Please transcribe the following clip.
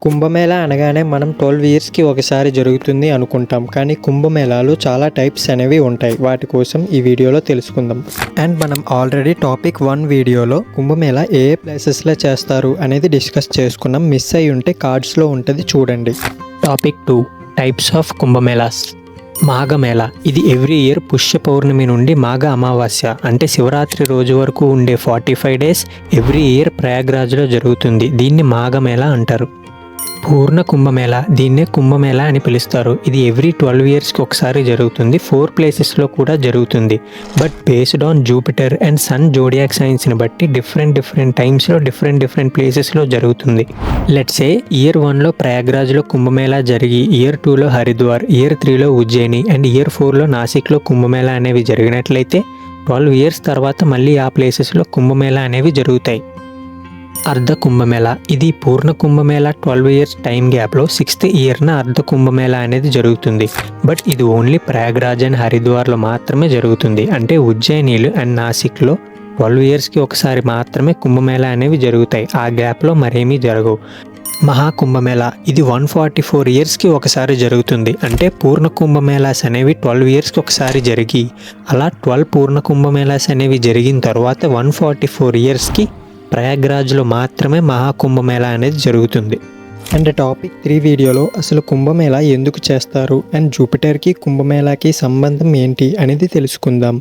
కుంభమేళా అనగానే మనం 12 ఇయర్స్కి ఒకసారి జరుగుతుంది అనుకుంటాం. కానీ కుంభమేళాలు చాలా టైప్స్ అనేవి ఉంటాయి. వాటి కోసం ఈ వీడియోలో తెలుసుకుందాం. అండ్ మనం ఆల్రెడీ టాపిక్ 1 వీడియోలో కుంభమేళా ఏ ప్లేసెస్లో చేస్తారు అనేది డిస్కస్ చేసుకున్నాం. మిస్ అయి ఉంటే కార్డ్స్లో ఉంటుంది చూడండి. Topic 2 types of కుంభమేళాస్. మాఘమేళా ఇది ఎవ్రీ ఇయర్ పుష్య పౌర్ణమి నుండి మాఘ అమావాస్య అంటే శివరాత్రి రోజు వరకు ఉండే 45 డేస్ ఎవ్రీ ఇయర్ ప్రయాగ్రాజ్లో జరుగుతుంది. దీన్ని మాఘమేళా అంటారు. పూర్ణ కుంభమేళా దీన్నే కుంభమేళా అని పిలుస్తారు. ఇది ఎవ్రీ 12 ఇయర్స్కి ఒకసారి జరుగుతుంది. 4 ప్లేసెస్లో కూడా జరుగుతుంది. But based on Jupiter and sun zodiac సైన్స్ని బట్టి డిఫరెంట్ టైమ్స్లో డిఫరెంట్ ప్లేసెస్లో జరుగుతుంది. లెట్స్ సే ఇయర్ 1లో ప్రయాగ్రాజ్లో కుంభమేళా జరిగి ఇయర్ 2లో Haridwar, year 3లో Ujjaini and year 4లో నాసిక్లో Kumbh Mela అనేవి జరిగినట్లయితే 12 ఇయర్స్ తర్వాత మళ్ళీ ఆ ప్లేసెస్లో కుంభమేళా అనేవి జరుగుతాయి. అర్ధ కుంభమేళా ఇది పూర్ణ కుంభమేళా 12 ఇయర్స్ టైం గ్యాప్లో 6th ఇయర్న అర్ధ కుంభమేళా అనేది జరుగుతుంది. బట్ ఇది ఓన్లీ ప్రయాగ్రాజ్ అండ్ హరిద్వార్లో మాత్రమే జరుగుతుంది. అంటే ఉజ్జయినిలు అండ్ నాసిక్లో 12 ఇయర్స్కి ఒకసారి మాత్రమే కుంభమేళా అనేవి జరుగుతాయి. ఆ గ్యాప్లో మరేమీ జరగవు. మహాకుంభమేళా ఇది 144 ఇయర్స్కి ఒకసారి జరుగుతుంది. అంటే పూర్ణ కుంభమేళాస్ అనేవి 12 ఇయర్స్కి ఒకసారి జరిగి అలా 12 పూర్ణ కుంభమేళాస్ అనేవి జరిగిన తర్వాత 144 ఇయర్స్కి ప్రయాగ్రాజ్లో మాత్రమే మహాకుంభమేళా అనేది జరుగుతుంది. అండ్ టాపిక్ 3 వీడియోలో అసలు కుంభమేళా ఎందుకు చేస్తారు అండ్ జూపిటర్కి కుంభమేళాకి సంబంధం ఏంటి అనేది తెలుసుకుందాం.